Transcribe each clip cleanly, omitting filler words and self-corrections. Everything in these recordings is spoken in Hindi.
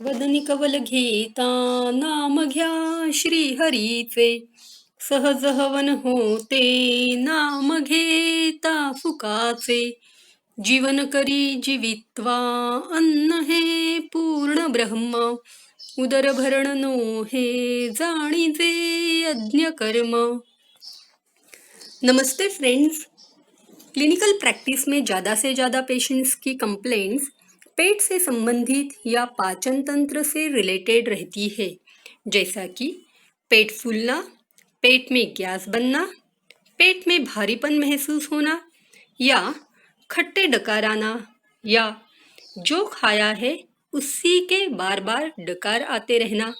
वदनी कवल घेता नाम घ्या श्री हरीचे. सहज हवन होते नाम घेता फुकाचे. जीवन करी जीवित्वा अन्न हे पूर्ण ब्रह्म. उदर भरण नो हे जाणीजे यज्ञ कर्म. नमस्ते फ्रेंड्स. क्लिनिकल प्रैक्टिस में ज़्यादा से ज़्यादा पेशेंट्स की कंप्लेंट्स पेट से संबंधित या पाचन तंत्र से रिलेटेड रहती है, जैसा कि पेट फूलना, पेट में गैस बनना, पेट में भारीपन महसूस होना या खट्टे डकार आना, या जो खाया है उसी के बार बार डकार आते रहना,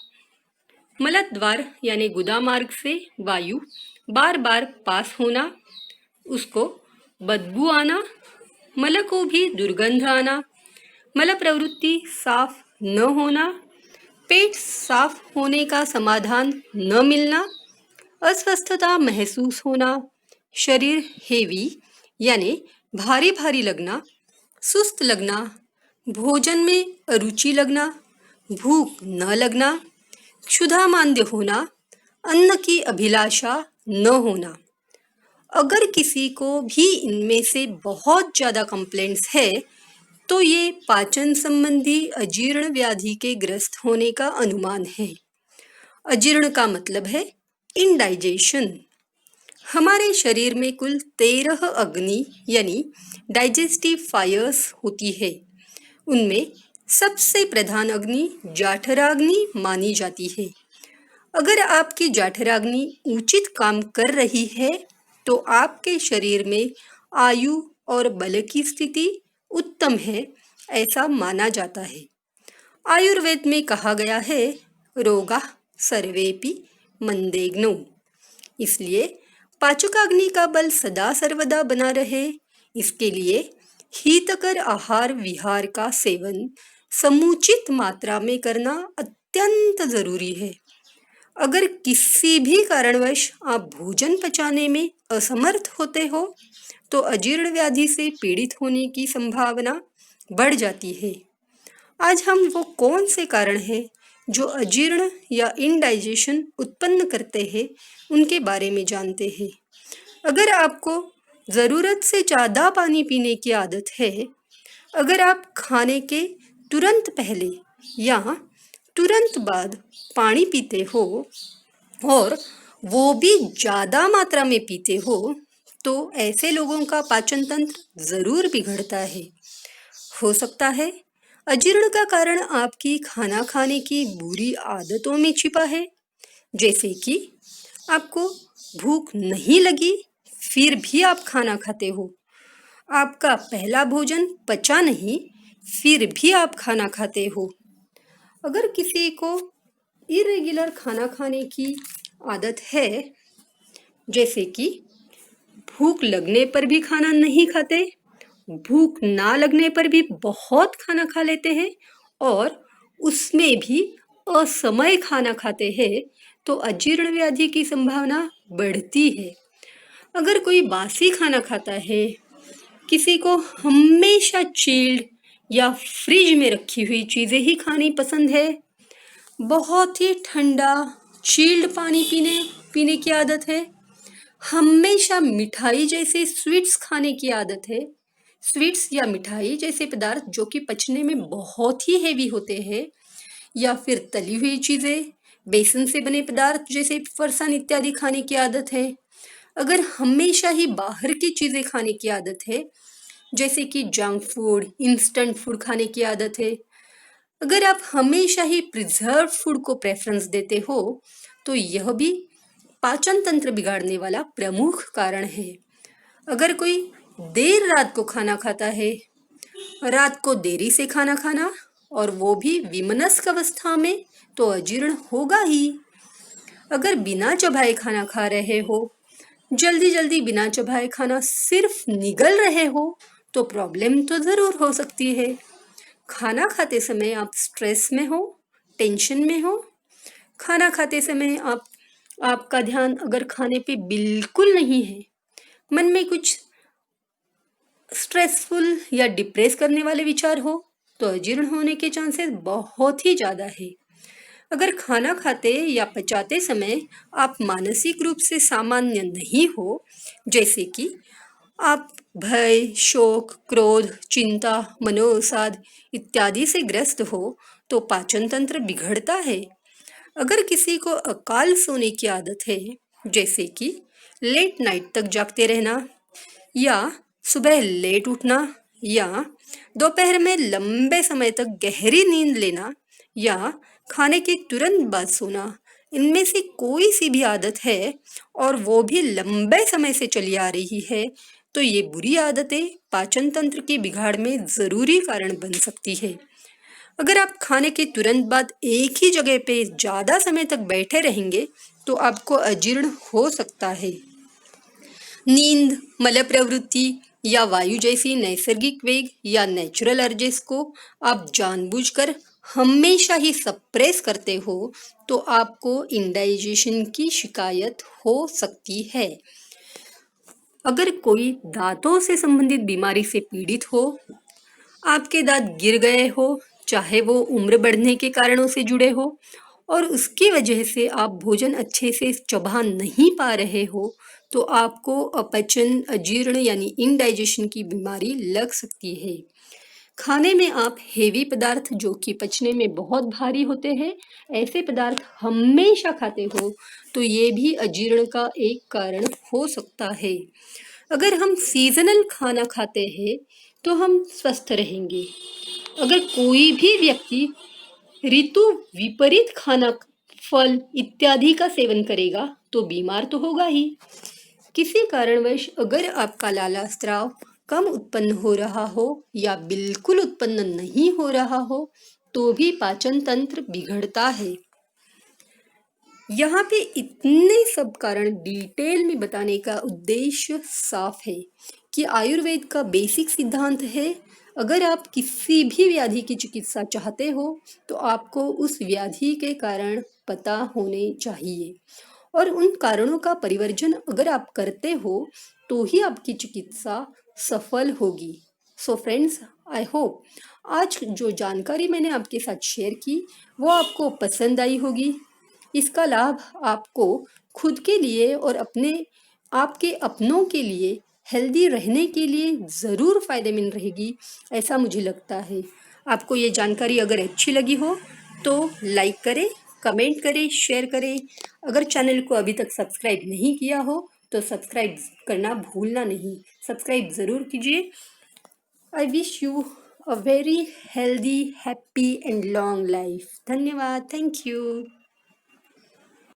मलद्वार यानी गुदा मार्ग से वायु बार बार पास होना, उसको बदबू आना, मल को भी दुर्गंध आना, मल प्रवृत्ति साफ न होना, पेट साफ होने का समाधान न मिलना, अस्वस्थता महसूस होना, शरीर हेवी यानी भारी भारी लगना, सुस्त लगना, भोजन में अरुचि लगना, भूख न लगना, क्षुधामांद्य होना, अन्न की अभिलाषा न होना. अगर किसी को भी इनमें से बहुत ज़्यादा कंप्लेंट्स है तो ये पाचन संबंधी अजीर्ण व्याधि के ग्रस्त होने का अनुमान है. अजीर्ण का मतलब है इनडाइजेशन. हमारे शरीर में कुल 13 अग्नि यानी डाइजेस्टिव फायर्स होती है. उनमें सबसे प्रधान अग्नि जाठराग्नि मानी जाती है. अगर आपकी जाठराग्नि उचित काम कर रही है तो आपके शरीर में आयु और बल की स्थिति उत्तम है, ऐसा माना जाता है. आयुर्वेद में कहा गया है रोगा सर्वेपि मंदेग्नो. इसलिए पाचकाग्नि का बल सदा सर्वदा बना रहे, इसके लिए हितकर आहार विहार का सेवन समुचित मात्रा में करना अत्यंत जरूरी है. अगर किसी भी कारणवश आप भोजन पचाने में असमर्थ होते हो तो अजीर्ण व्याधि से पीड़ित होने की संभावना बढ़ जाती है. आज हम वो कौन से कारण हैं जो अजीर्ण या इनडाइजेशन उत्पन्न करते हैं उनके बारे में जानते हैं. अगर आपको ज़रूरत से ज़्यादा पानी पीने की आदत है, अगर आप खाने के तुरंत पहले या तुरंत बाद पानी पीते हो और वो भी ज़्यादा मात्रा में पीते हो तो ऐसे लोगों का पाचन तंत्र ज़रूर बिगड़ता है. हो सकता है अजीर्ण का कारण आपकी खाना खाने की बुरी आदतों में छिपा है, जैसे कि आपको भूख नहीं लगी फिर भी आप खाना खाते हो, आपका पहला भोजन पचा नहीं फिर भी आप खाना खाते हो. अगर किसी को इरेगुलर खाना खाने की आदत है, जैसे कि भूख लगने पर भी खाना नहीं खाते, भूख ना लगने पर भी बहुत खाना खा लेते हैं और उसमें भी असमय खाना खाते हैं, तो अजीर्ण व्याधि की संभावना बढ़ती है. अगर कोई बासी खाना खाता है, किसी को हमेशा चिल्ड या फ्रिज में रखी हुई चीज़ें ही खानी पसंद है, बहुत ही ठंडा चिल्ड पानी पीने की आदत है, हमेशा मिठाई जैसे स्वीट्स खाने की आदत है, स्वीट्स या मिठाई जैसे पदार्थ जो कि पचने में बहुत ही हेवी होते हैं, या फिर तली हुई चीज़ें, बेसन से बने पदार्थ जैसे फरसान इत्यादि खाने की आदत है, अगर हमेशा ही बाहर की चीज़ें खाने की आदत है, जैसे कि जंक फूड, इंस्टेंट फूड खाने की आदत है, अगर आप हमेशा ही प्रिजर्व फूड को प्रेफरेंस देते हो तो यह भी पाचन तंत्र बिगाड़ने वाला प्रमुख कारण है. अगर कोई देर रात को खाना खाता है, रात को देरी से खाना खाना और वो भी विमनस्क अवस्था में, तो अजीर्ण होगा ही. अगर बिना चबाए खाना खा रहे हो, जल्दी जल्दी बिना चबाए खाना सिर्फ निगल रहे हो, तो प्रॉब्लम तो ज़रूर हो सकती है. खाना खाते समय आप स्ट्रेस में हो, टेंशन में हो, खाना खाते समय आपका ध्यान अगर खाने पे बिल्कुल नहीं है, मन में कुछ स्ट्रेसफुल या डिप्रेस करने वाले विचार हो, तो अजीर्ण होने के चांसेस बहुत ही ज़्यादा है। अगर खाना खाते या पचाते समय आप मानसिक रूप से सामान्य नहीं हो, जैसे कि आप भय, शोक, क्रोध, चिंता, मनोअवसाद इत्यादि से ग्रस्त हो, तो पाचन तंत्र बिगड़ता है। अगर किसी को अकाल सोने की आदत है, जैसे कि लेट नाइट तक जागते रहना या सुबह लेट उठना या दोपहर में लंबे समय तक गहरी नींद लेना या खाने के तुरंत बाद सोना, इनमें से कोई सी भी आदत है और वो भी लंबे समय से चली आ रही है, तो ये बुरी आदतें पाचन तंत्र के बिगाड़ में ज़रूरी कारण बन सकती है। अगर आप खाने के तुरंत बाद एक ही जगह पे ज़्यादा समय तक बैठे रहेंगे, तो आपको अजीर्ण हो सकता है। नींद, मल प्रवृत्ति या वायु जैसी नैसर्गिक वेग या नेचुरल अर्जेस को आप जानबूझकर हमेशा ही सप्रेस करते हो, तो आपको इंडाइजेशन की शिकायत हो सकती है। अगर कोई दांतों से संबंधित बीमारी से पीड़ित हो, आपके दांत गिर गए हो, चाहे वो उम्र बढ़ने के कारणों से जुड़े हो और उसकी वजह से आप भोजन अच्छे से चबा नहीं पा रहे हो, तो आपको अपचन, अजीर्ण यानी इनडाइजेशन की बीमारी लग सकती है। खाने में आप हेवी पदार्थ जो कि पचने में बहुत भारी होते हैं, ऐसे पदार्थ हमेशा खाते हो, तो ये भी अजीर्ण का एक कारण हो सकता है। अगर हम सीजनल खाना खाते हैं, तो हम स्वस्थ रहेंगे। अगर कोई भी व्यक्ति ऋतु विपरीत खाना, फल इत्यादि का सेवन करेगा, तो बीमार तो होगा ही। किसी कारणवश अगर आपका लाला स्राव कम उत्पन्न हो रहा हो या बिल्कुल उत्पन्न नहीं हो रहा हो, तो भी पाचन तंत्र बिगड़ता है। यहाँ पे इतने सब कारण डिटेल में बताने का उद्देश्य साफ है कि आयुर्वेद का बेसिक सिद्धांत है, अगर आप किसी भी व्याधि की चिकित्सा चाहते हो, तो आपको उस व्याधि के कारण पता होने चाहिए और उन कारणों का परिवर्जन अगर आप करते हो, तो ही आपकी चिकित्सा सफल होगी। सो फ्रेंड्स, आई होप आज जो जानकारी मैंने आपके साथ शेयर की, वो आपको पसंद आई होगी। इसका लाभ आपको खुद के लिए और अपने आपके अपनों के लिए हेल्दी रहने के लिए ज़रूर फ़ायदेमंद रहेगी, ऐसा मुझे लगता है। आपको ये जानकारी अगर अच्छी लगी हो, तो लाइक करें, कमेंट करें, शेयर करें। अगर चैनल को अभी तक सब्सक्राइब नहीं किया हो, तो सब्सक्राइब करना भूलना नहीं। सब्सक्राइब ज़रूर कीजिए। I wish you a very healthy, happy and long life. धन्यवाद। Thank you.